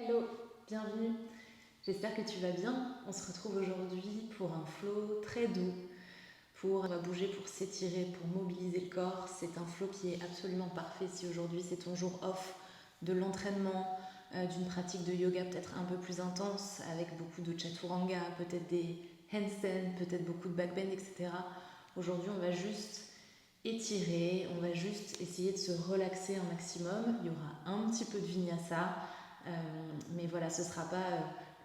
Hello, bienvenue. J'espère que tu vas bien. On se retrouve aujourd'hui pour un flow très doux, on va bouger pour s'étirer, pour mobiliser le corps. C'est un flow qui est absolument parfait si aujourd'hui c'est ton jour off de l'entraînement, d'une pratique de yoga peut-être un peu plus intense, avec beaucoup de chaturanga, peut-être des handstands, peut-être beaucoup de backbend, etc. Aujourd'hui, on va juste étirer, on va juste essayer de se relaxer un maximum. Il y aura un petit peu de vinyasa, mais voilà, ce ne sera pas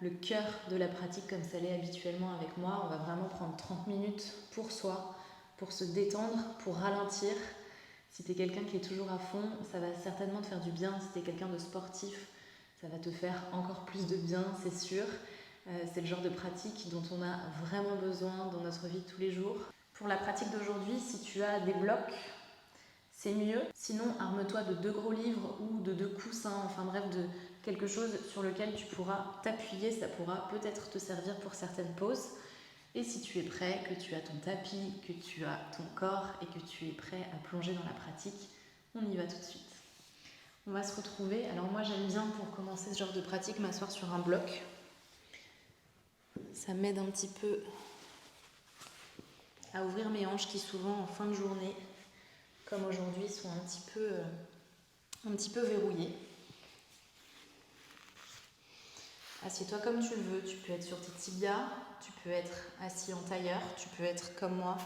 le cœur de la pratique comme ça l'est habituellement avec moi. On va vraiment prendre 30 minutes pour soi, pour se détendre, pour ralentir. Si tu es quelqu'un qui est toujours à fond, ça va certainement te faire du bien. Si tu es quelqu'un de sportif, ça va te faire encore plus de bien, c'est sûr. C'est le genre de pratique dont on a vraiment besoin dans notre vie de tous les jours. Pour la pratique d'aujourd'hui, si tu as des blocs, c'est mieux. Sinon, arme-toi de 2 gros livres ou de 2 coussins, enfin bref, de quelque chose sur lequel tu pourras t'appuyer. Ça pourra peut-être te servir pour certaines pauses. Et si tu es prêt, que tu as ton tapis, que tu as ton corps et que tu es prêt à plonger dans la pratique, on y va tout de suite. On va se retrouver. Alors moi, j'aime bien pour commencer ce genre de pratique m'asseoir sur un bloc. Ça m'aide un petit peu à ouvrir mes hanches qui souvent en fin de journée, comme aujourd'hui, sont un petit peu verrouillées. Assieds-toi comme tu le veux, tu peux être sur tes tibias, tu peux être assis en tailleur, tu peux être comme moi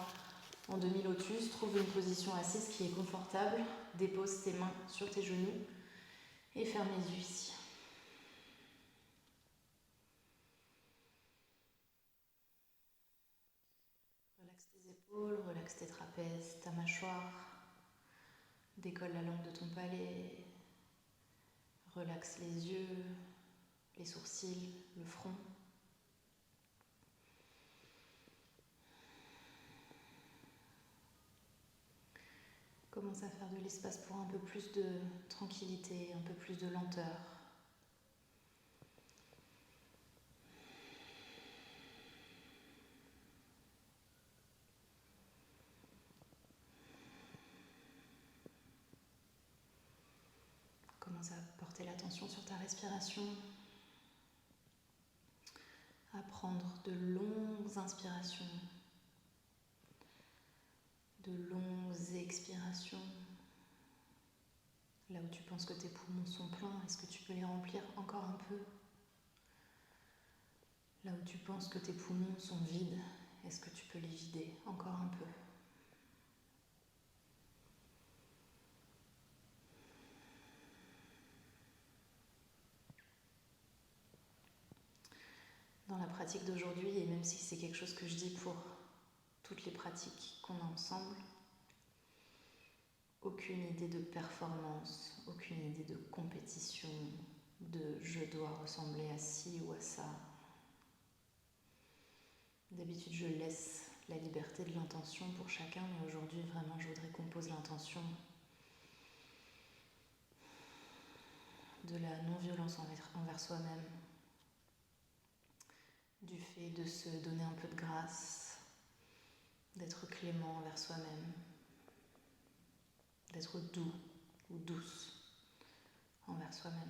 en demi-lotus. Trouve une position assise qui est confortable, dépose tes mains sur tes genoux et ferme les yeux ici. Relaxe tes épaules, relaxe tes trapèzes, ta mâchoire, décolle la langue de ton palais, relaxe les yeux, les sourcils, le front. Commence à faire de l'espace pour un peu plus de tranquillité, un peu plus de lenteur. Commence à porter l'attention sur ta respiration, à prendre de longues inspirations, de longues expirations. Là où tu penses que tes poumons sont pleins, est-ce que tu peux les remplir encore un peu? Là où tu penses que tes poumons sont vides, est-ce que tu peux les vider encore un peu? Dans la pratique d'aujourd'hui, et même si c'est quelque chose que je dis pour toutes les pratiques qu'on a ensemble, aucune idée de performance, aucune idée de compétition, de je dois ressembler à ci ou à ça. D'habitude, je laisse la liberté de l'intention pour chacun, mais aujourd'hui, vraiment, je voudrais qu'on pose l'intention de la non-violence envers soi-même, du fait de se donner un peu de grâce, d'être clément envers soi-même, d'être doux ou douce envers soi-même.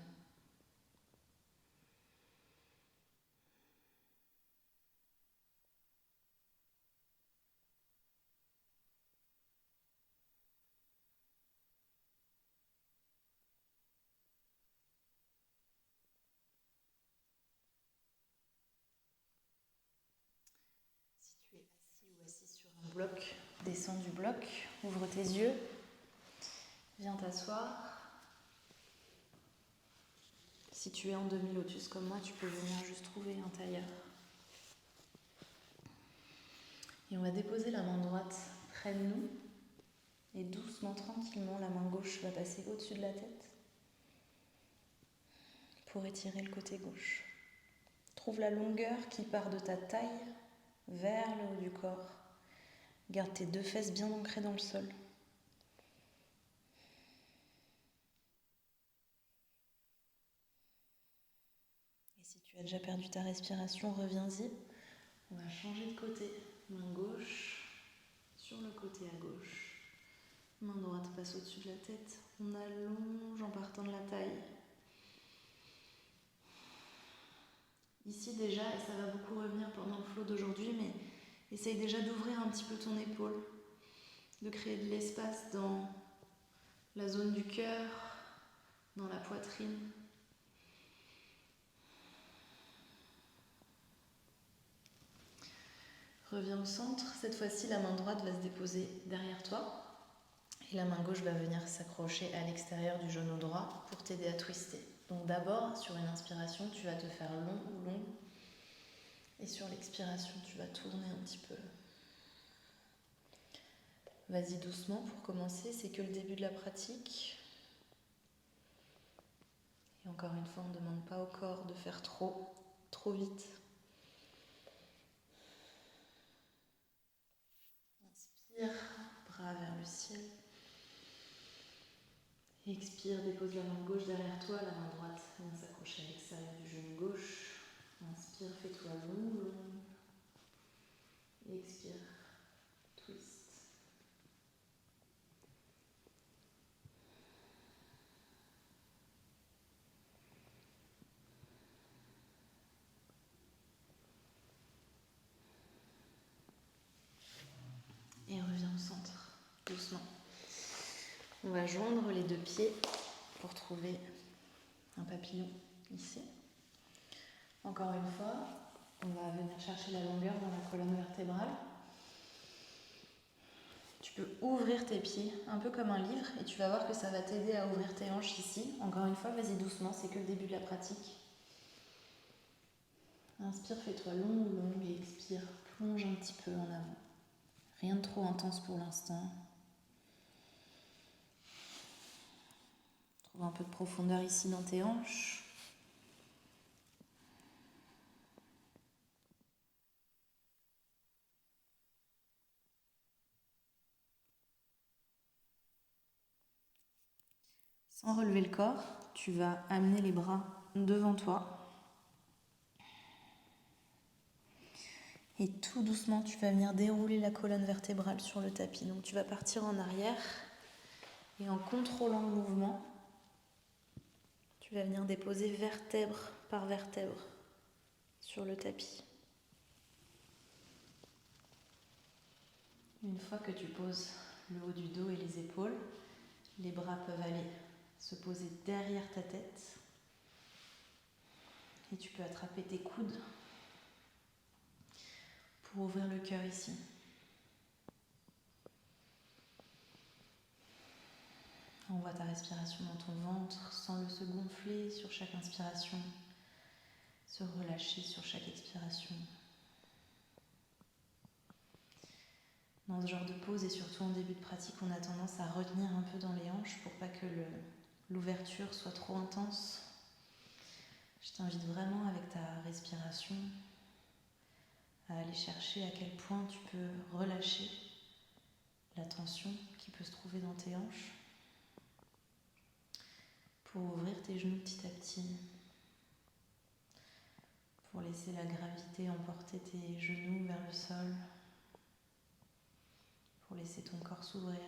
Si tu es assis ou assise sur un bloc, descends du bloc, ouvre tes yeux, viens t'asseoir. Si tu es en demi-lotus comme moi, tu peux venir juste trouver un tailleur. Et on va déposer la main droite près de nous. Et doucement, tranquillement, la main gauche va passer au-dessus de la tête pour étirer le côté gauche. Trouve la longueur qui part de ta taille vers le haut du corps. Garde tes 2 fesses bien ancrées dans le sol. Et si tu as déjà perdu ta respiration, reviens-y. On va changer de côté. Main gauche sur le côté à gauche. Main droite passe au-dessus de la tête. On allonge en partant de la taille. ici déjà, et ça va beaucoup revenir pendant le flow d'aujourd'hui, mais essaye déjà d'ouvrir un petit peu ton épaule, de créer de l'espace dans la zone du cœur, dans la poitrine. Reviens au centre. Cette fois-ci, la main droite va se déposer derrière toi et la main gauche va venir s'accrocher à l'extérieur du genou droit pour t'aider à twister. Donc d'abord, sur une inspiration, tu vas te faire long ou longue et sur l'expiration, tu vas tourner un petit peu. Vas-y doucement pour commencer, c'est que le début de la pratique. Et encore une fois, on ne demande pas au corps de faire trop vite. Inspire, bras vers le ciel. Expire, dépose la main gauche derrière toi, la main droite vient s'accrocher à l'extérieur du genou gauche. Inspire, fais-toi long. Expire, twist. Et reviens au centre, doucement. On va joindre les deux pieds pour trouver un papillon ici. Encore une fois, on va venir chercher la longueur dans la colonne vertébrale. Tu peux ouvrir tes pieds un peu comme un livre et tu vas voir que ça va t'aider à ouvrir tes hanches ici. Encore une fois, vas-y doucement, c'est que le début de la pratique. Inspire, fais-toi long ou longue et expire, plonge un petit peu en avant. Rien de trop intense pour l'instant. Trouve un peu de profondeur ici dans tes hanches. Sans relever le corps, tu vas amener les bras devant toi. Et tout doucement, tu vas venir dérouler la colonne vertébrale sur le tapis. Donc tu vas partir en arrière et en contrôlant le mouvement, tu vas venir déposer vertèbre par vertèbre sur le tapis. Une fois que tu poses le haut du dos et les épaules, les bras peuvent aller se poser derrière ta tête et tu peux attraper tes coudes pour ouvrir le cœur ici. Envoie ta respiration dans ton ventre, sens-le se gonfler sur chaque inspiration, se relâcher sur chaque expiration. Dans ce genre de pause et surtout en début de pratique, on a tendance à retenir un peu dans les hanches pour pas que l'ouverture soit trop intense. Je t'invite vraiment avec ta respiration à aller chercher à quel point tu peux relâcher la tension qui peut se trouver dans tes hanches pour ouvrir tes genoux petit à petit, pour laisser la gravité emporter tes genoux vers le sol, pour laisser ton corps s'ouvrir.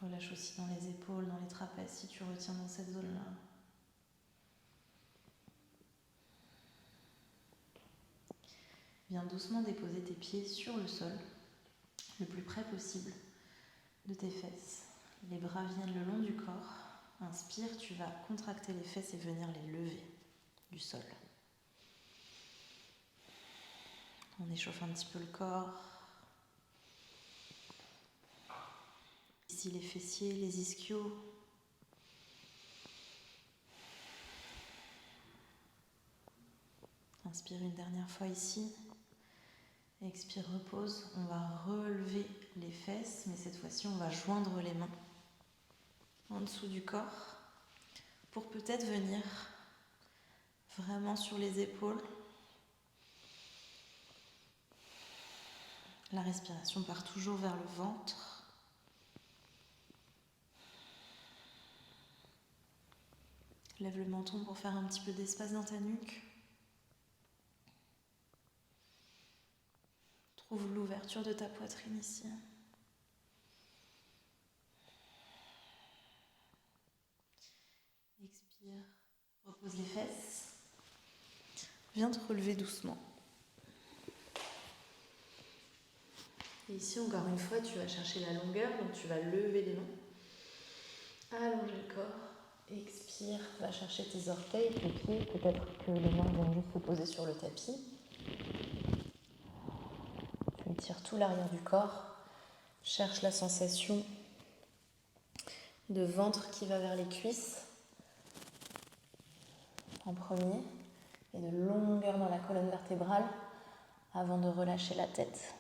Relâche aussi dans les épaules, dans les trapèzes si tu retiens dans cette zone-là. Viens doucement déposer tes pieds sur le sol, le plus près possible de tes fesses. Les bras viennent le long du corps. Inspire, tu vas contracter les fesses et venir les lever du sol. On échauffe un petit peu le corps. Ici les fessiers, les ischios. Inspire une dernière fois ici. Expire, repose. On va relever les fesses, mais cette fois-ci, on va joindre les mains en dessous du corps pour peut-être venir vraiment sur les épaules. La respiration part toujours vers le ventre. Lève le menton pour faire un petit peu d'espace dans ta nuque. Trouve l'ouverture de ta poitrine ici. Repose les fesses. Viens te relever doucement. Et ici, encore une fois, tu vas chercher la longueur, donc tu vas lever les mains, allonger le corps, expire, va chercher tes orteils, tes pieds, peut-être que les mains vont juste se poser sur le tapis. Tu étires tout l'arrière du corps, cherche la sensation de ventre qui va vers les cuisses en premier et de longueur dans la colonne vertébrale avant de relâcher la tête.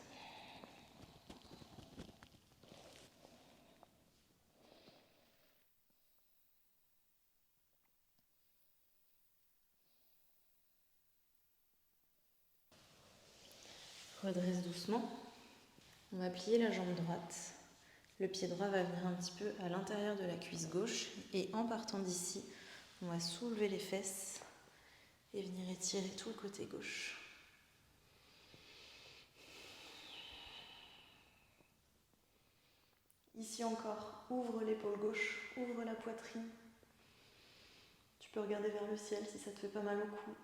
Redresse doucement. On va plier la jambe droite. Le pied droit va venir un petit peu à l'intérieur de la cuisse gauche. Et en partant d'ici, on va soulever les fesses et venir étirer tout le côté gauche. Ici encore, ouvre l'épaule gauche, ouvre la poitrine. Tu peux regarder vers le ciel si ça te fait pas mal au cou.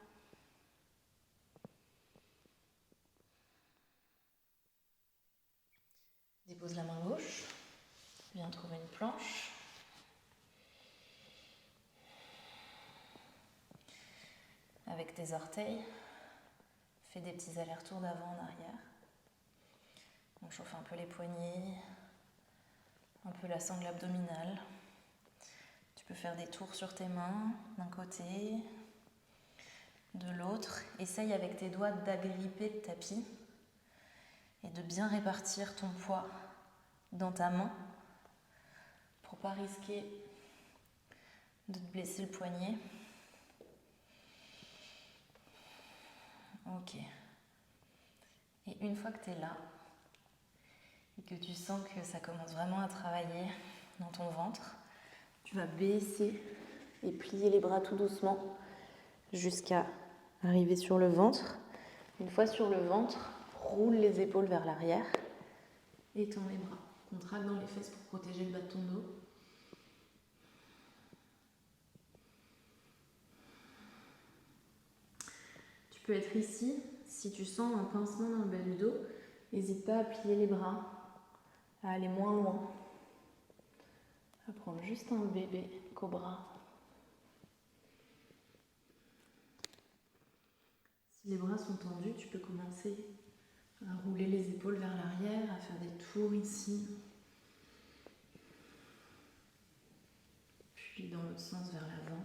Dépose la main gauche. Viens trouver une planche. Avec tes orteils, fais des petits allers-retours d'avant en arrière. On chauffe un peu les poignets, un peu la sangle abdominale. Tu peux faire des tours sur tes mains, d'un côté, de l'autre. Essaye avec tes doigts d'agripper le tapis et de bien répartir ton poids dans ta main pour pas risquer de te blesser le poignet. Ok. Et une fois que tu es là et que tu sens que ça commence vraiment à travailler dans ton ventre, tu vas baisser et plier les bras tout doucement jusqu'à arriver sur le ventre. Une fois sur le ventre, roule les épaules vers l'arrière, étends les bras, contracte dans les fesses pour protéger le bas de ton dos. Tu peux être ici, si tu sens un pincement dans le bas du dos, n'hésite pas à plier les bras, à aller moins loin, à prendre juste un bébé cobra. Si les bras sont tendus, tu peux commencer à rouler les épaules vers l'arrière, à faire des tours ici, puis dans l'autre sens vers l'avant.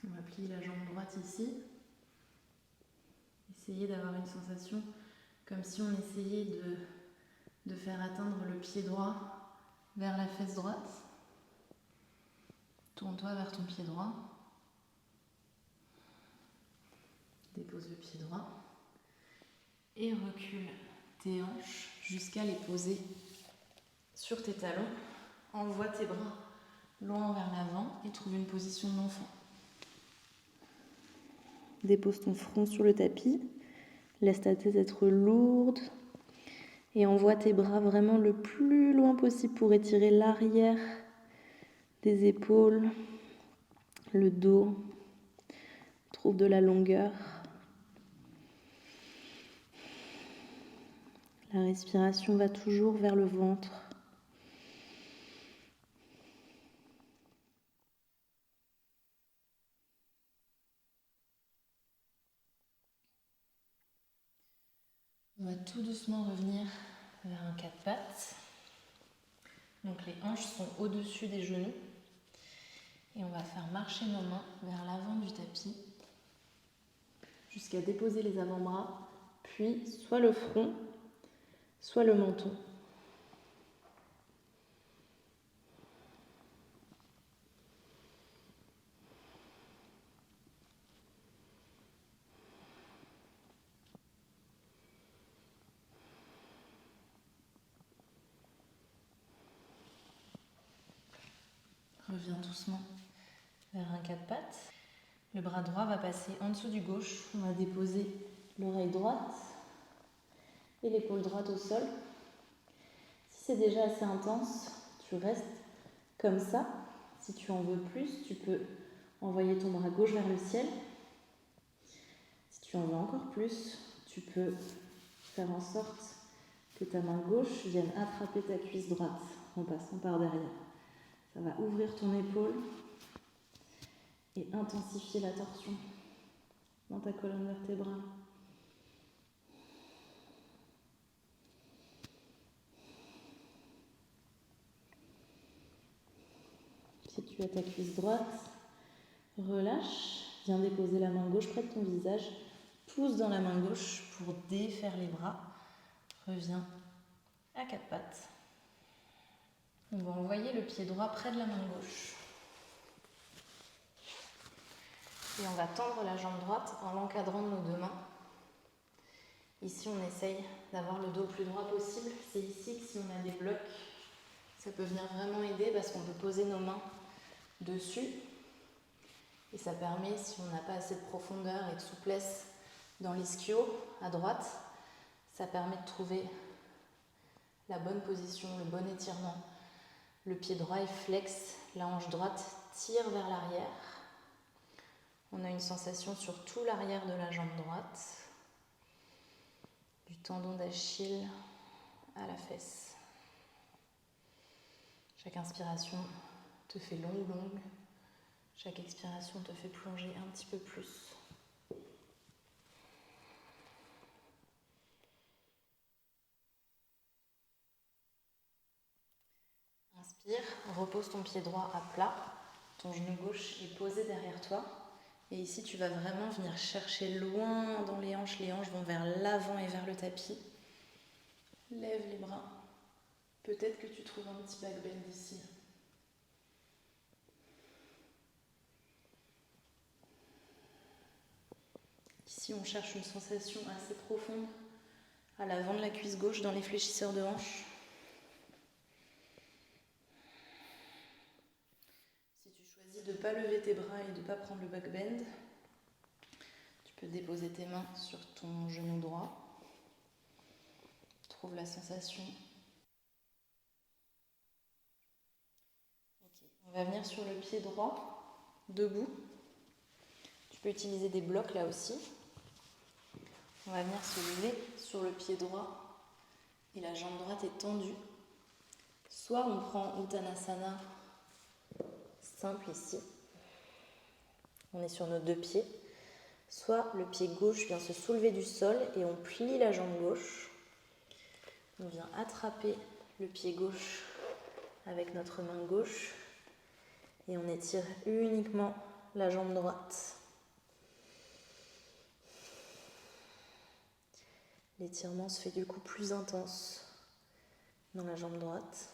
On va plier la jambe droite ici. Essayez d'avoir une sensation comme si on essayait de faire atteindre le pied droit vers la fesse droite. Tourne-toi vers ton pied droit. Dépose le pied droit. Et recule tes hanches jusqu'à les poser sur tes talons. Envoie tes bras loin vers l'avant et trouve une position d'enfant. Dépose ton front sur le tapis. Laisse ta tête être lourde. Et envoie tes bras vraiment le plus loin possible pour étirer l'arrière des épaules, le dos. Trouve de la longueur. La respiration va toujours vers le ventre. On va tout doucement revenir vers un quatre pattes. Donc les hanches sont au-dessus des genoux. Et on va faire marcher nos mains vers l'avant du tapis jusqu'à déposer les avant-bras, puis soit le front, soit le menton. Reviens doucement vers un quatre pattes. Le bras droit va passer en dessous du gauche. On va déposer l'oreille droite et l'épaule droite au sol. Si c'est déjà assez intense, tu restes comme ça. Si tu en veux plus, tu peux envoyer ton bras gauche vers le ciel. Si tu en veux encore plus, tu peux faire en sorte que ta main gauche vienne attraper ta cuisse droite en passant par derrière. Ça va ouvrir ton épaule et intensifier la torsion dans ta colonne vertébrale. Si tu as ta cuisse droite, relâche, viens déposer la main gauche près de ton visage, pousse dans la main gauche pour défaire les bras, reviens à quatre pattes. On va envoyer le pied droit près de la main gauche. Et on va tendre la jambe droite en l'encadrant de nos deux mains. Ici, on essaye d'avoir le dos le plus droit possible. C'est ici que si on a des blocs, ça peut venir vraiment aider parce qu'on peut poser nos mains dessus. Et ça permet, si on n'a pas assez de profondeur et de souplesse dans l'ischio à droite, ça permet de trouver la bonne position, le bon étirement. Le pied droit est flex, la hanche droite tire vers l'arrière. On a une sensation sur tout l'arrière de la jambe droite, du tendon d'Achille à la fesse. Chaque inspiration te fait longue. Chaque expiration te fait plonger un petit peu plus. Inspire, repose ton pied droit à plat, ton genou gauche est posé derrière toi. Et ici, tu vas vraiment venir chercher loin dans les hanches vont vers l'avant et vers le tapis. Lève les bras. Peut-être que tu trouves un petit back bend ici. Ici, on cherche une sensation assez profonde à l'avant de la cuisse gauche dans les fléchisseurs de hanche. Si tu choisis de ne pas lever tes bras et de ne pas prendre le back bend, tu peux déposer tes mains sur ton genou droit. Trouve la sensation. Okay. On va venir sur le pied droit, debout. Tu peux utiliser des blocs là aussi. On va venir se lever sur le pied droit et la jambe droite est tendue. Soit on prend Uttanasana simple ici. On est sur nos deux pieds. Soit le pied gauche vient se soulever du sol et on plie la jambe gauche. On vient attraper le pied gauche avec notre main gauche et on étire uniquement la jambe droite. L'étirement se fait du coup plus intense dans la jambe droite.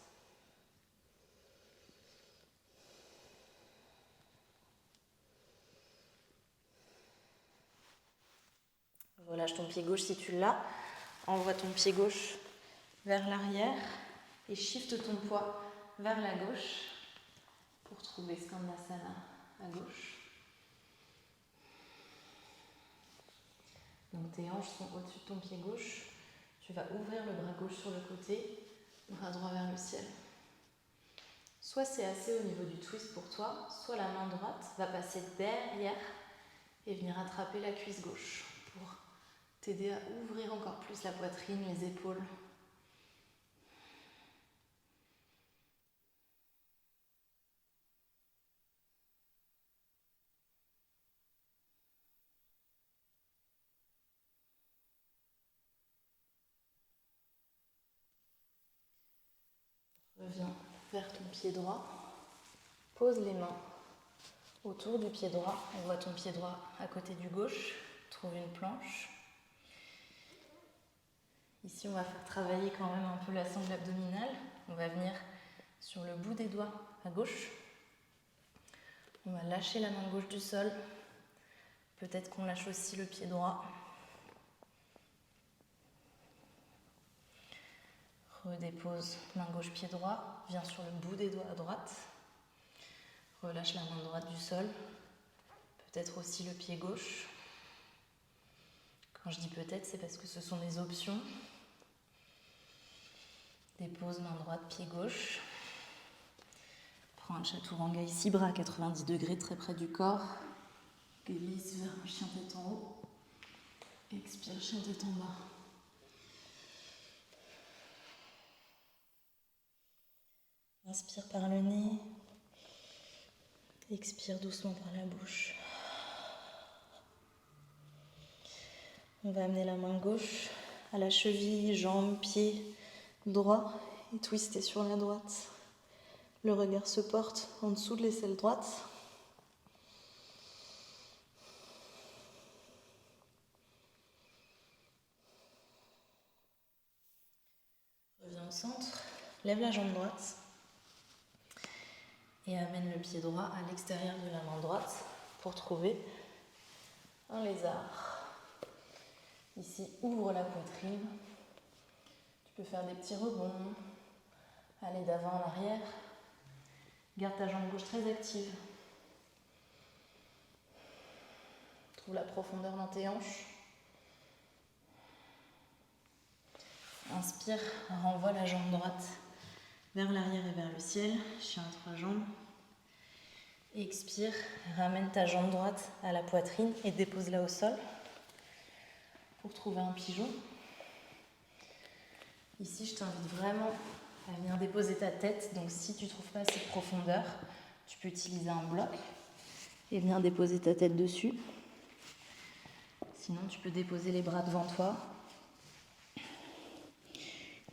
Relâche ton pied gauche si tu l'as. Envoie ton pied gauche vers l'arrière et shift ton poids vers la gauche pour trouver Skandasana à gauche. Donc tes hanches sont au-dessus de ton pied gauche. Tu vas ouvrir le bras gauche sur le côté, bras droit vers le ciel. Soit c'est assez au niveau du twist pour toi, soit la main droite va passer derrière et venir attraper la cuisse gauche pour t'aider à ouvrir encore plus la poitrine, les épaules. Reviens vers ton pied droit, pose les mains autour du pied droit, on voit ton pied droit à côté du gauche, trouve une planche. Ici on va faire travailler quand même un peu la sangle abdominale, on va venir sur le bout des doigts à gauche, on va lâcher la main gauche du sol, peut-être qu'on lâche aussi le pied droit. Redépose main gauche, pied droit, viens sur le bout des doigts à droite. Relâche la main droite du sol, peut-être aussi le pied gauche. Quand je dis peut-être, c'est parce que ce sont des options. Dépose main droite, pied gauche. Prends un chaturanga ici, bras à 90 degrés, très près du corps. Glisse vers un chien tête en haut. Expire, chien tête en bas. Inspire par le nez. Expire doucement par la bouche. On va amener la main gauche à la cheville, jambe, pied droit et twister sur la droite. Le regard se porte en dessous de l'aisselle droite. Reviens au centre, lève la jambe droite et amène le pied droit à l'extérieur de la main droite pour trouver un lézard. Ici, ouvre la poitrine. Tu peux faire des petits rebonds, aller d'avant en arrière. Garde ta jambe gauche très active. Trouve la profondeur dans tes hanches. Inspire, renvoie la jambe droite vers l'arrière et vers le ciel. Chien à trois jambes. Expire, ramène ta jambe droite à la poitrine et dépose-la au sol pour trouver un pigeon. Ici, je t'invite vraiment à venir déposer ta tête. Donc, si tu ne trouves pas assez de profondeur, tu peux utiliser un bloc et venir déposer ta tête dessus. Sinon, tu peux déposer les bras devant toi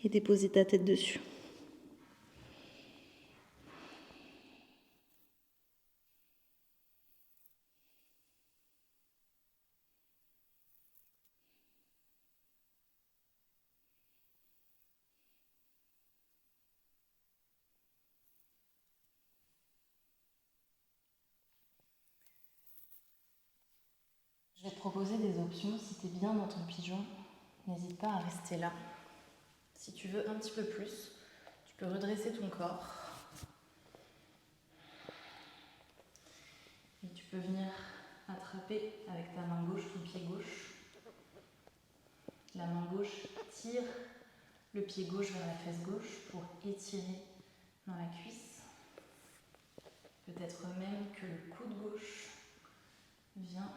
et déposer ta tête dessus. Je vais te proposer des options. Si tu es bien dans ton pigeon, n'hésite pas à rester là. Si tu veux un petit peu plus, tu peux redresser ton corps. Et tu peux venir attraper avec ta main gauche ton pied gauche. La main gauche tire le pied gauche vers la fesse gauche pour étirer dans la cuisse. Peut-être même que le coude gauche vient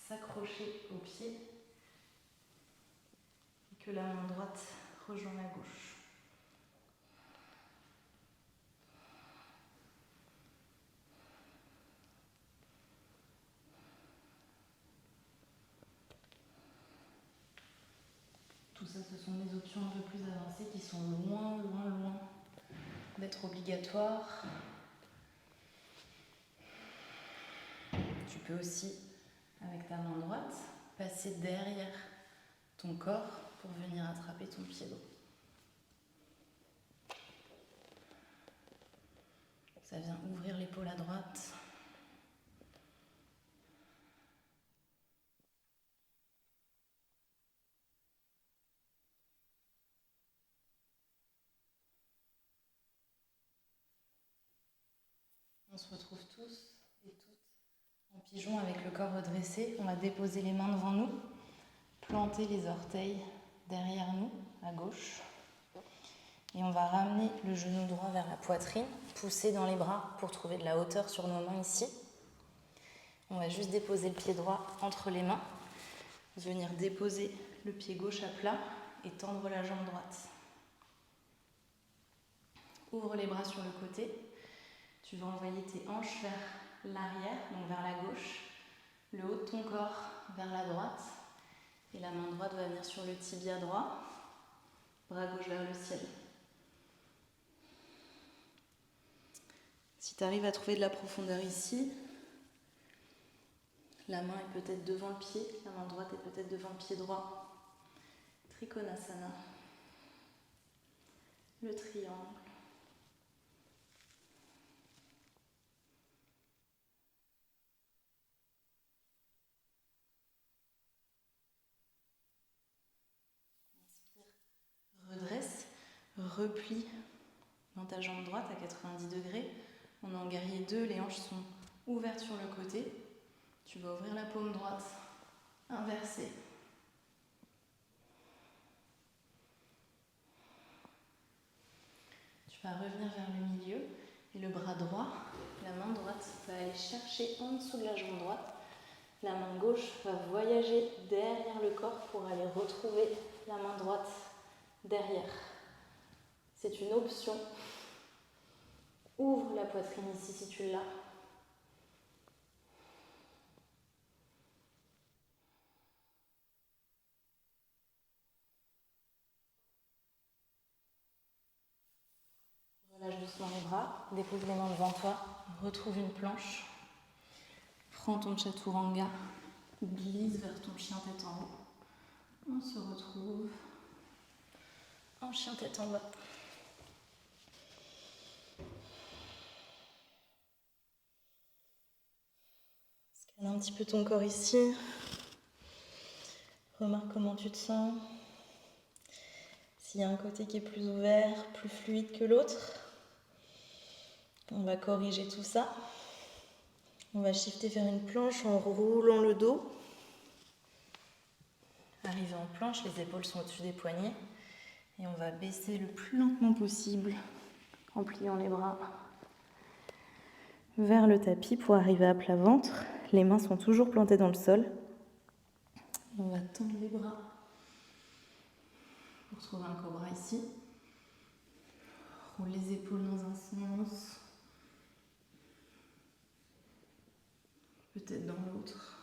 s'accrocher au pied et que la main droite rejoint la gauche. Tout ça, ce sont des options un peu plus avancées qui sont loin d'être obligatoires. Tu peux aussi, avec ta main droite, passer derrière ton corps pour venir attraper ton pied droit. Ça vient ouvrir l'épaule à droite. On se retrouve tous et toutes en pigeon avec le corps redressé. On va déposer les mains devant nous, planter les orteils derrière nous, à gauche. Et on va ramener le genou droit vers la poitrine, pousser dans les bras pour trouver de la hauteur sur nos mains ici. On va juste déposer le pied droit entre les mains, venir déposer le pied gauche à plat et tendre la jambe droite. Ouvre les bras sur le côté. Tu vas envoyer tes hanches vers l'arrière, donc vers la gauche, le haut de ton corps vers la droite, et la main droite va venir sur le tibia droit, bras gauche vers le ciel. Si tu arrives à trouver de la profondeur ici, la main est peut-être devant le pied, la main droite est peut-être devant le pied droit. Trikonasana, le triangle. Redresse, replie dans ta jambe droite à 90 degrés. On est en guerrier 2, les hanches sont ouvertes sur le côté. Tu vas ouvrir la paume droite, inverser. vas revenir vers le milieu et le bras droit, la main droite va aller chercher en dessous de la jambe droite. La main gauche va voyager derrière le corps pour aller retrouver la main droite derrière. C'est une option. Ouvre la poitrine ici si tu l'as. Relâche doucement les bras, dépose les mains devant toi, retrouve une planche. Prends ton chaturanga, glisse vers ton chien tête en haut. On se retrouve en chien tête en bas. Scanne un petit peu ton corps ici. Remarque comment tu te sens. S'il y a un côté qui est plus ouvert, plus fluide que l'autre, on va corriger tout ça. On va shifter vers une planche en roulant le dos. Arrivé en planche, les épaules sont au-dessus des poignets. Et on va baisser le plus lentement possible en pliant les bras vers le tapis pour arriver à plat ventre. Les mains sont toujours plantées dans le sol. On va tendre les bras pour trouver un cobra ici. Roule les épaules dans un sens, peut-être dans l'autre.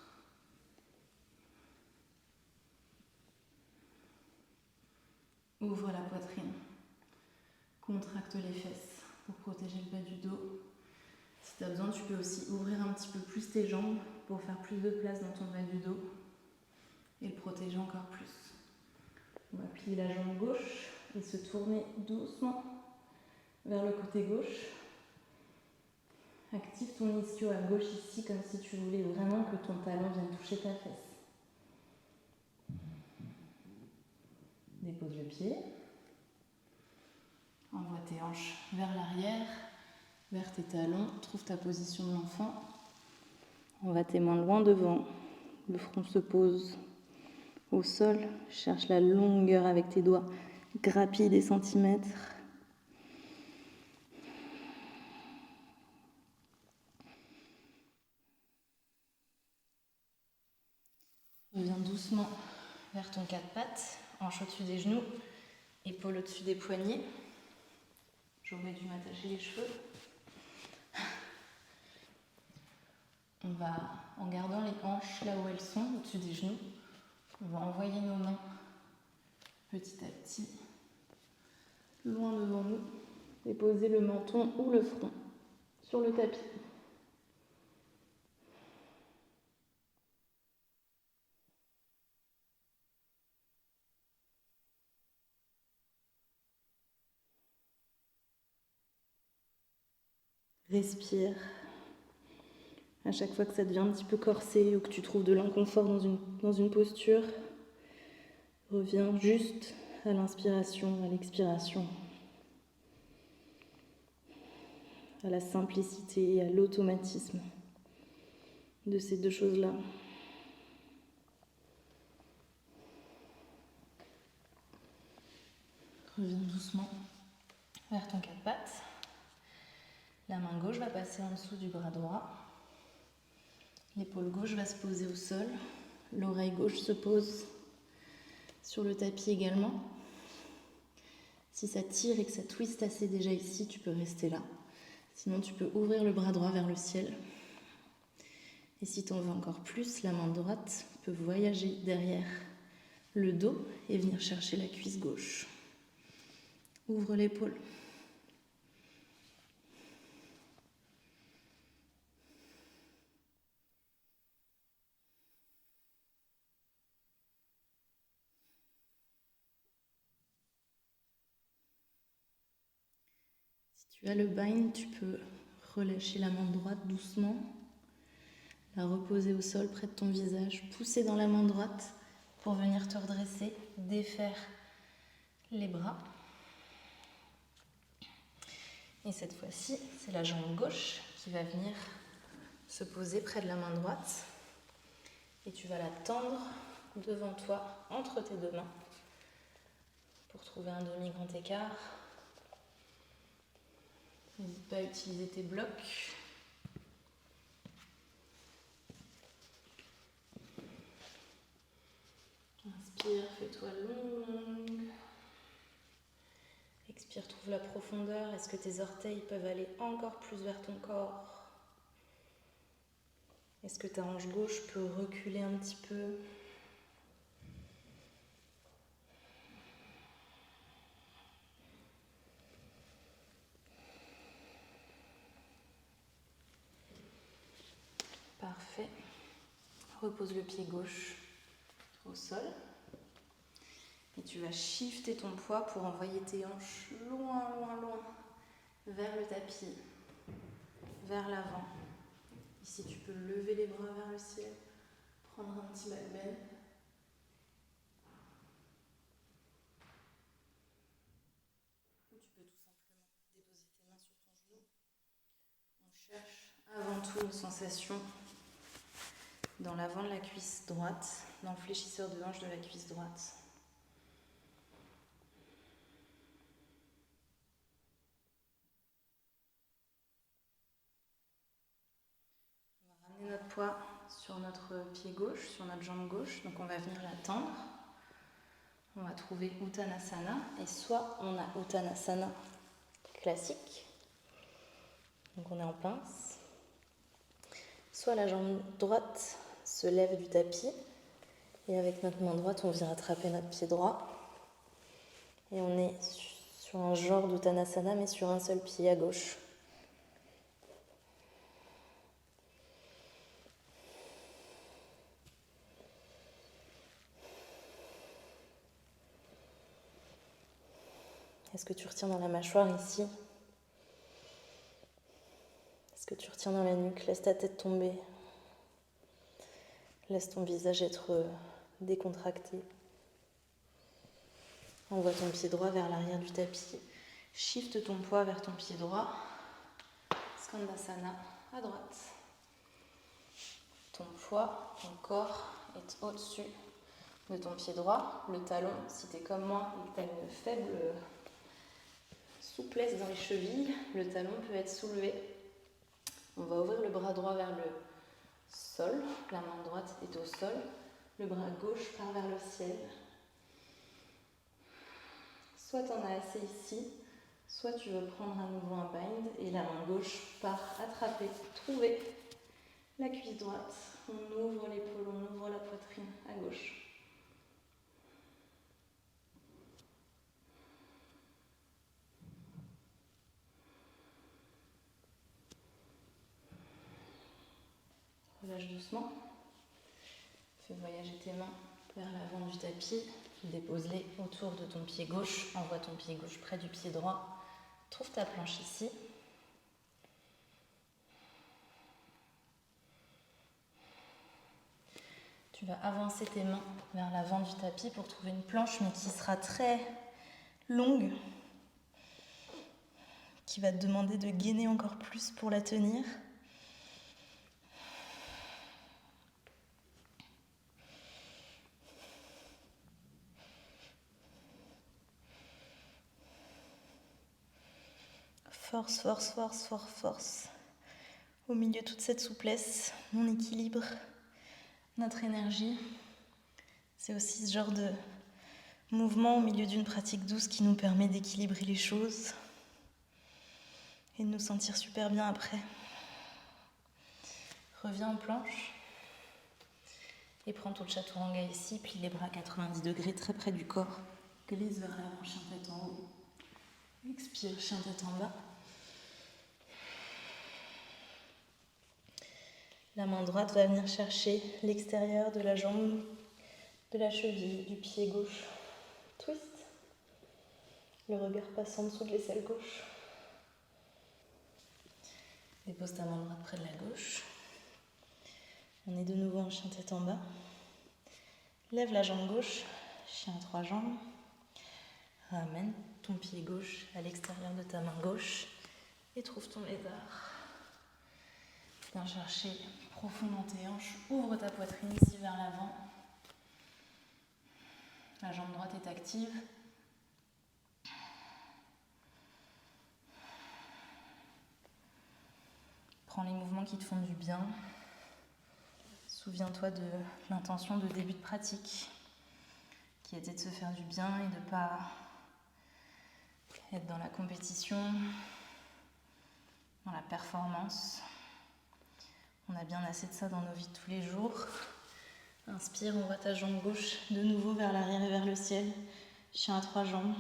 Ouvre la poitrine, contracte les fesses pour protéger le bas du dos. Si tu as besoin, tu peux aussi ouvrir un petit peu plus tes jambes pour faire plus de place dans ton bas du dos et le protéger encore plus. On va plier la jambe gauche et se tourner doucement vers le côté gauche. Active ton ischio à gauche ici comme si tu voulais vraiment que ton talon vienne toucher ta fesse. Dépose le pied. Envoie tes hanches vers l'arrière, vers tes talons. Trouve ta position de l'enfant. Envoie tes mains loin devant. Le front se pose au sol. Cherche la longueur avec tes doigts. Grappille des centimètres. Reviens doucement vers ton quatre pattes, hanche au-dessus des genoux, épaules au-dessus des poignets. J'aurais dû m'attacher les cheveux. On va, en gardant les hanches là où elles sont, au-dessus des genoux, on va envoyer nos mains petit à petit, loin devant nous, et poser le menton ou le front sur le tapis. Respire. À chaque fois que ça devient un petit peu corsé ou que tu trouves de l'inconfort dans une posture, reviens juste à l'inspiration, à l'expiration, à la simplicité et à l'automatisme de ces deux choses-là. Reviens doucement vers ton quatre pattes. La main gauche va passer en dessous du bras droit. L'épaule gauche va se poser au sol. L'oreille gauche se pose sur le tapis également. Si ça tire et que ça twiste assez déjà ici, tu peux rester là. Sinon, tu peux ouvrir le bras droit vers le ciel. Et si tu en veux encore plus, la main droite peut voyager derrière le dos et venir chercher la cuisse gauche. Ouvre l'épaule. Si tu as le bind, tu peux relâcher la main droite doucement, la reposer au sol près de ton visage, pousser dans la main droite pour venir te redresser, défaire les bras. Et cette fois-ci, c'est la jambe gauche qui va venir se poser près de la main droite. Et tu vas la tendre devant toi, entre tes deux mains, pour trouver un demi-grand écart. N'hésite pas à utiliser tes blocs. Inspire, fais-toi longue. Expire, trouve la profondeur. Est-ce que tes orteils peuvent aller encore plus vers ton corps? Est-ce que ta hanche gauche peut reculer un petit peu? Parfait. Repose le pied gauche au sol. Et tu vas shifter ton poids pour envoyer tes hanches loin, loin, loin vers le tapis, vers l'avant. Ici, tu peux lever les bras vers le ciel, prendre un petit backbend. Ou tu peux tout simplement déposer tes mains sur ton genou. On cherche avant tout une sensation dans l'avant de la cuisse droite, dans le fléchisseur de hanche de la cuisse droite. On va ramener notre poids sur notre pied gauche, sur notre jambe gauche. Donc on va venir la tendre. On va trouver Uttanasana. Et soit on a Uttanasana classique. Donc on est en pince. Soit la jambe droite se lève du tapis. Et avec notre main droite, on vient attraper notre pied droit. Et on est sur un genre d'Uttanasana, mais sur un seul pied à gauche. Est-ce que tu retiens dans la mâchoire ici? Est-ce que tu retiens dans la nuque? Laisse ta tête tomber. Laisse ton visage être décontracté. Envoie ton pied droit vers l'arrière du tapis. Shift ton poids vers ton pied droit. Skandasana à droite. Ton poids, ton corps est au-dessus de ton pied droit. Le talon, si tu es comme moi et que tu as une faible souplesse dans les chevilles, le talon peut être soulevé. On va ouvrir le bras droit vers le sol. La main droite est au sol. Le bras gauche part vers le ciel. Soit tu en as assez ici, soit tu veux prendre à nouveau un bind et la main gauche part attraper, trouver la cuisse droite. On ouvre l'épaule, on ouvre la poitrine à gauche. Relâche doucement. Fais voyager tes mains vers l'avant du tapis. Dépose-les autour de ton pied gauche. Envoie ton pied gauche près du pied droit. Trouve ta planche ici. Tu vas avancer tes mains vers l'avant du tapis pour trouver une planche, mais qui sera très longue, qui va te demander de gainer encore plus pour la tenir. Force, force, force, force, force. Au milieu de toute cette souplesse, mon équilibre, notre énergie. C'est aussi ce genre de mouvement au milieu d'une pratique douce qui nous permet d'équilibrer les choses et de nous sentir super bien après. Reviens en planche et prends tout le chaturanga ici, plie les bras à 90 degrés très près du corps. Glisse vers l'avant, chien tête en haut. Expire, chien tête en bas. La main droite va venir chercher l'extérieur de la jambe, de la cheville, du pied gauche. Twist. Le regard passe en dessous de l'aisselle gauche. Dépose ta main droite près de la gauche. On est de nouveau en chien tête en bas. Lève la jambe gauche, chien à trois jambes. Ramène ton pied gauche à l'extérieur de ta main gauche et trouve ton lézard. Viens chercher profond dans tes hanches. Ouvre ta poitrine ici vers l'avant. La jambe droite est active. Prends les mouvements qui te font du bien. Souviens-toi de l'intention de début de pratique, qui était de se faire du bien et de ne pas être dans la compétition, dans la performance. On a bien assez de ça dans nos vies de tous les jours. Inspire, envoie ta jambe gauche de nouveau vers l'arrière et vers le ciel. Chien à 3 jambes.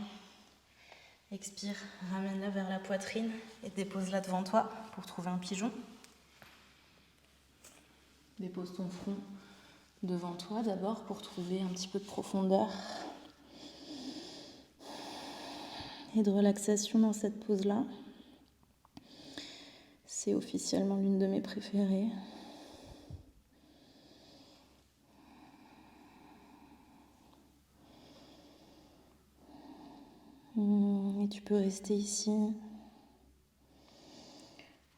Expire, ramène-la vers la poitrine et dépose-la devant toi pour trouver un pigeon. Dépose ton front devant toi d'abord pour trouver un petit peu de profondeur et de relaxation dans cette pose-là. C'est officiellement l'une de mes préférées. Et tu peux rester ici.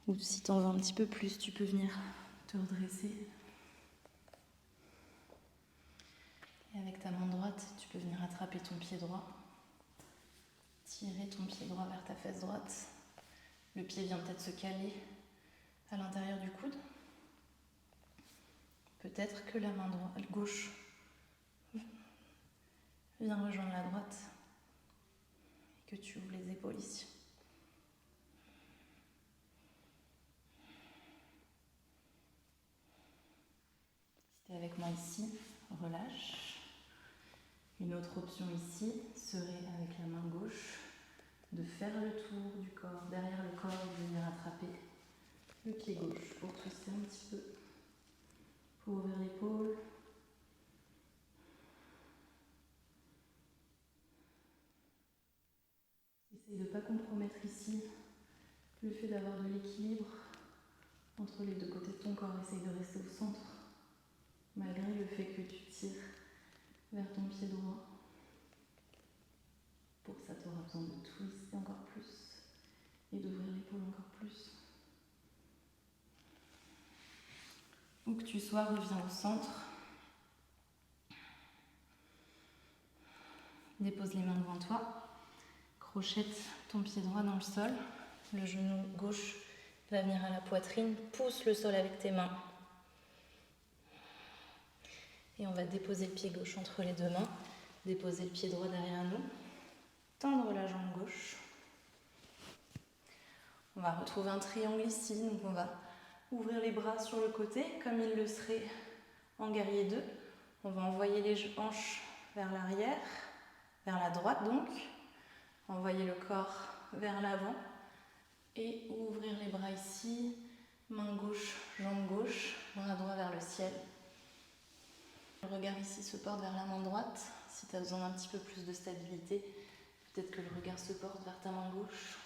Ou si tu en veux un petit peu plus, tu peux venir te redresser. Et avec ta main droite, tu peux venir attraper ton pied droit. Tirer ton pied droit vers ta fesse droite. Le pied vient peut-être se caler à l'intérieur du coude. Peut-être que la main gauche vient rejoindre la droite et que tu ouvres les épaules ici. Si tu es avec moi ici, relâche. Une autre option ici serait avec la main gauche de faire le tour du corps, derrière le corps et de venir attraper le pied gauche pour twister un petit peu, pour ouvrir l'épaule. Essaye de ne pas compromettre ici le fait d'avoir de l'équilibre entre les deux côtés de ton corps. Essaye de rester au centre malgré le fait que tu tires vers ton pied droit. Pour ça, tu auras besoin de twister encore plus et d'ouvrir l'épaule encore plus. Où que tu sois, reviens au centre. Dépose les mains devant toi. Crochette ton pied droit dans le sol. Le genou gauche va venir à la poitrine. Pousse le sol avec tes mains. Et on va déposer le pied gauche entre les deux mains. Déposer le pied droit derrière nous. Tendre la jambe gauche. On va retrouver un triangle ici. Donc on va ouvrir les bras sur le côté comme il le serait en guerrier 2. On va envoyer les hanches vers l'arrière, vers la droite donc. Envoyer le corps vers l'avant et ouvrir les bras ici. Main gauche, jambe gauche, bras droit vers le ciel. Le regard ici se porte vers la main droite. Si tu as besoin d'un petit peu plus de stabilité, peut-être que le regard se porte vers ta main gauche.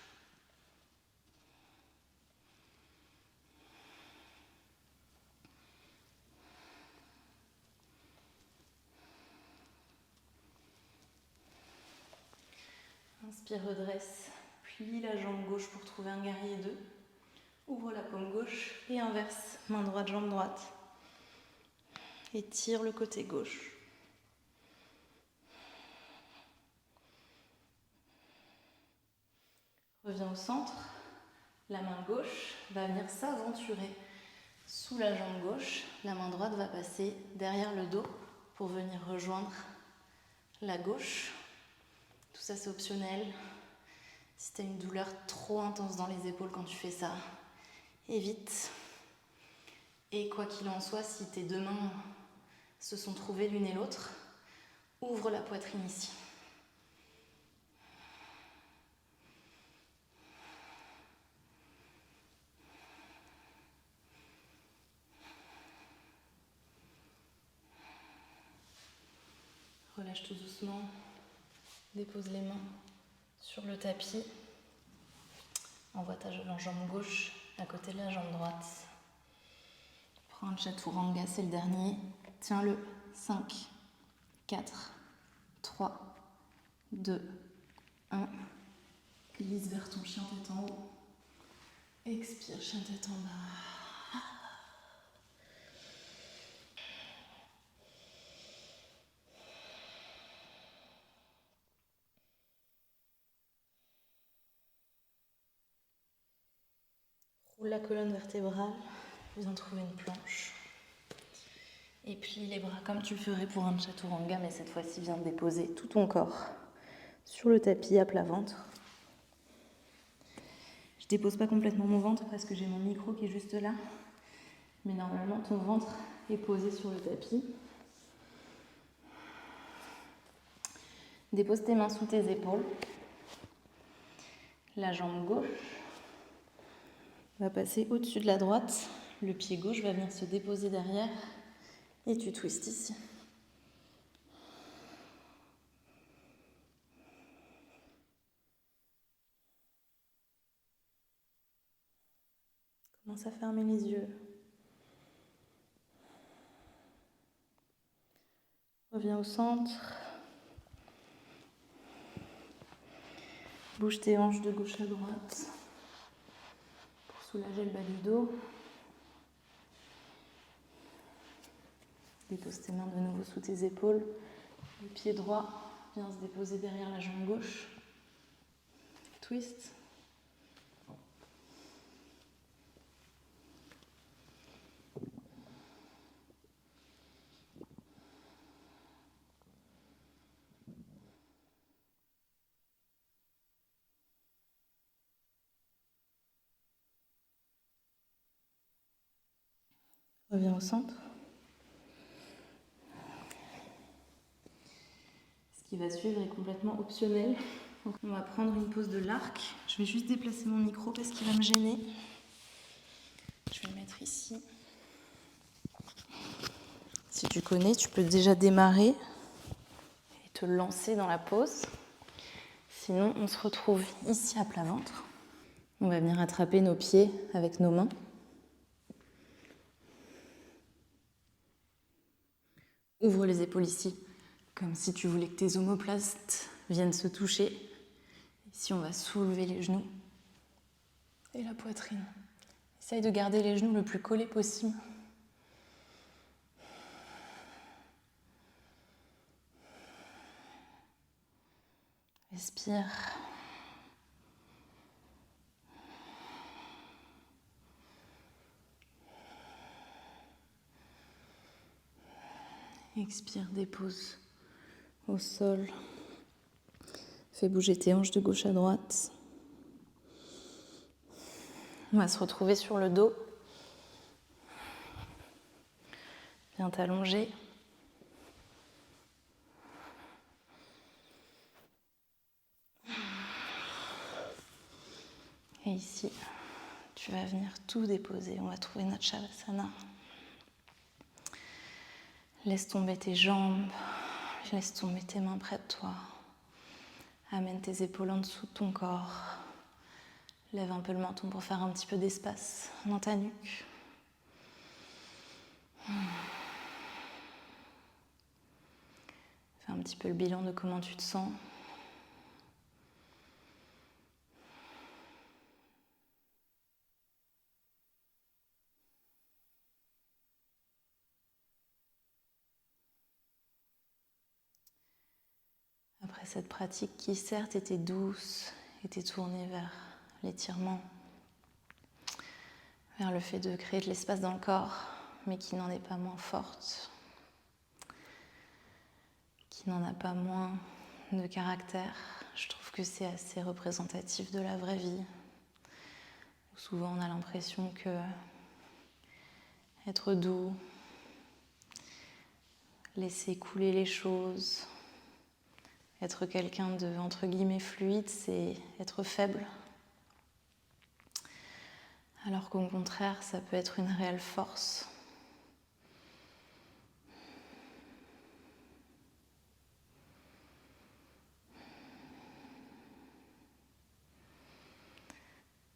Inspire, redresse, plie la jambe gauche pour trouver un guerrier 2. Ouvre la paume gauche et inverse, main droite, jambe droite. Et tire le côté gauche. Reviens au centre. La main gauche va venir s'aventurer sous la jambe gauche. La main droite va passer derrière le dos pour venir rejoindre la gauche. Tout ça, c'est optionnel. Si tu as une douleur trop intense dans les épaules quand tu fais ça, évite. Et quoi qu'il en soit, si tes deux mains se sont trouvées l'une et l'autre, ouvre la poitrine ici. Relâche tout doucement. Dépose les mains sur le tapis. Envoie ta jambe gauche à côté de la jambe droite. Prends le chaturanga, c'est le dernier. Tiens-le. 5, 4, 3, 2, 1. Glisse vers ton chien tête en haut. Expire, chien tête en bas. la colonne vertébrale, viens trouver une planche. Et plie les bras comme tu le ferais pour un chaturanga, mais cette fois-ci, viens déposer tout ton corps sur le tapis à plat ventre. Je dépose pas complètement mon ventre parce que j'ai mon micro qui est juste là, mais normalement ton ventre est posé sur le tapis. Dépose tes mains sous tes épaules. La jambe gauche va passer au-dessus de la droite. Le pied gauche va venir se déposer derrière et tu twistes ici. Commence à fermer les yeux. Reviens au centre. Bouge tes hanches de gauche à droite pour soulager le bas du dos. Dépose tes mains de nouveau sous tes épaules. Le pied droit vient se déposer derrière la jambe gauche. Twist. Reviens au centre. Ce qui va suivre est complètement optionnel. Donc on va prendre une pause de l'arc. Je vais juste déplacer mon micro parce qu'il va me gêner. Je vais le mettre ici. Si tu connais, tu peux déjà démarrer et te lancer dans la pause. Sinon, on se retrouve ici à plat ventre. On va venir attraper nos pieds avec nos mains. Ouvre les épaules ici, comme si tu voulais que tes omoplates viennent se toucher. Ici, on va soulever les genoux et la poitrine. Essaye de garder les genoux le plus collés possible. Respire. Expire, dépose au sol. Fais bouger tes hanches de gauche à droite. On va se retrouver sur le dos. Viens t'allonger. Et ici, tu vas venir tout déposer. On va trouver notre Shavasana. Laisse tomber tes jambes. Laisse tomber tes mains près de toi. Amène tes épaules en dessous de ton corps. Lève un peu le menton pour faire un petit peu d'espace dans ta nuque. Fais un petit peu le bilan de comment tu te sens. Après cette pratique qui certes était douce, était tournée vers l'étirement, vers le fait de créer de l'espace dans le corps, mais qui n'en est pas moins forte, qui n'en a pas moins de caractère. Je trouve que c'est assez représentatif de la vraie vie. Souvent on a l'impression que être doux, laisser couler les choses, être quelqu'un de, entre guillemets, fluide, c'est être faible. Alors qu'au contraire, ça peut être une réelle force.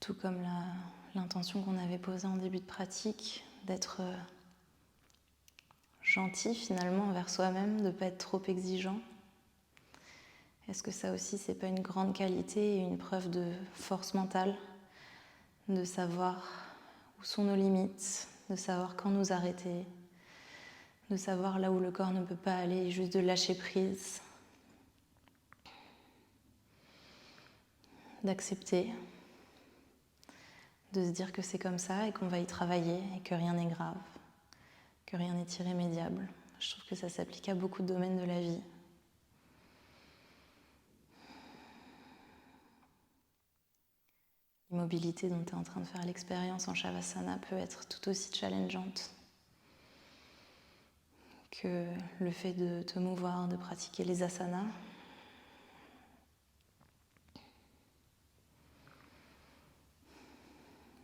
Tout comme l'intention qu'on avait posée en début de pratique, d'être gentil finalement envers soi-même, de ne pas être trop exigeant. Est-ce que ça aussi, c'est pas une grande qualité et une preuve de force mentale, de savoir où sont nos limites, de savoir quand nous arrêter, de savoir là où le corps ne peut pas aller, juste de lâcher prise, d'accepter, de se dire que c'est comme ça et qu'on va y travailler et que rien n'est grave, que rien n'est irrémédiable. Je trouve que ça s'applique à beaucoup de domaines de la vie. L'immobilité dont tu es en train de faire l'expérience en Shavasana peut être tout aussi challengeante que le fait de te mouvoir, de pratiquer les asanas.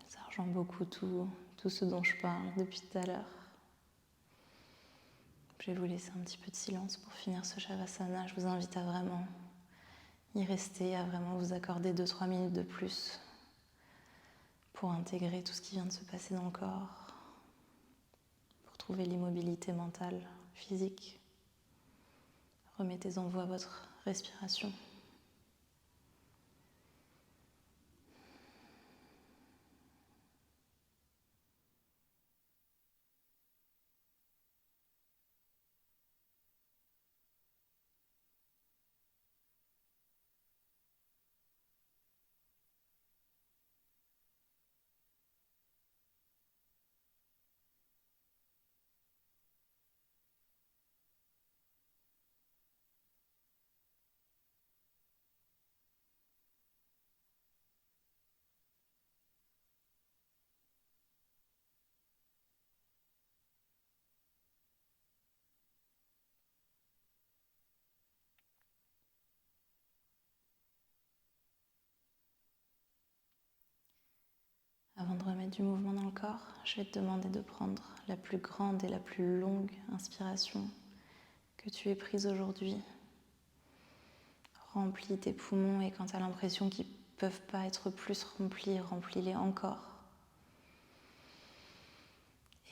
Ça rejoint beaucoup tout ce dont je parle depuis tout à l'heure. Je vais vous laisser un petit peu de silence pour finir ce Shavasana. Je vous invite à vraiment y rester, à vraiment vous accorder 2-3 minutes de plus pour intégrer tout ce qui vient de se passer dans le corps, pour trouver l'immobilité mentale, physique. Remettez en vous à votre respiration. Avant de remettre du mouvement dans le corps, je vais te demander de prendre la plus grande et la plus longue inspiration que tu aies prise aujourd'hui. Remplis tes poumons et quand tu as l'impression qu'ils ne peuvent pas être plus remplis, remplis-les encore.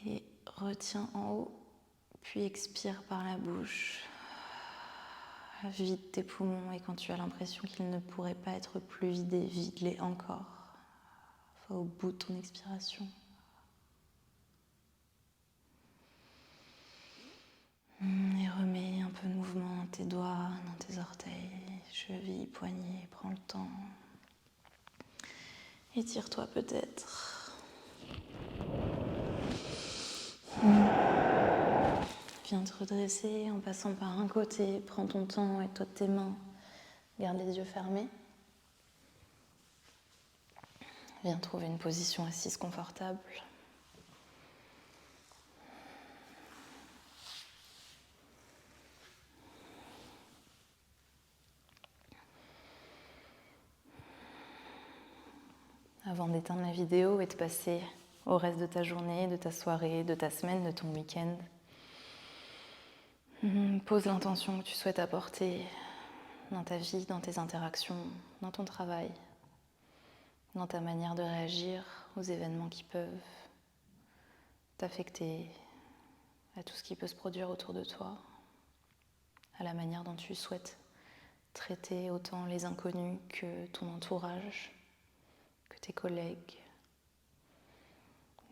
Et retiens en haut, puis expire par la bouche. Vide tes poumons et quand tu as l'impression qu'ils ne pourraient pas être plus vidés, vide-les encore. Va au bout de ton expiration. Et remets un peu de mouvement dans tes doigts, dans tes orteils, chevilles, poignets, prends le temps. Étire-toi peut-être. Viens te redresser en passant par un côté, prends ton temps et toi de tes mains, garde les yeux fermés. Viens trouver une position assise confortable. Avant d'éteindre la vidéo et de passer au reste de ta journée, de ta soirée, de ta semaine, de ton week-end, pose l'intention que tu souhaites apporter dans ta vie, dans tes interactions, dans ton travail, dans ta manière de réagir aux événements qui peuvent t'affecter, à tout ce qui peut se produire autour de toi, à la manière dont tu souhaites traiter autant les inconnus que ton entourage, que tes collègues.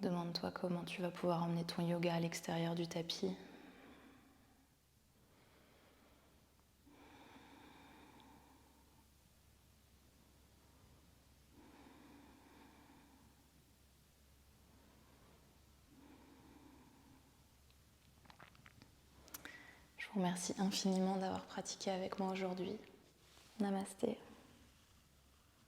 Demande-toi comment tu vas pouvoir emmener ton yoga à l'extérieur du tapis. Je vous remercie infiniment d'avoir pratiqué avec moi aujourd'hui. Namasté.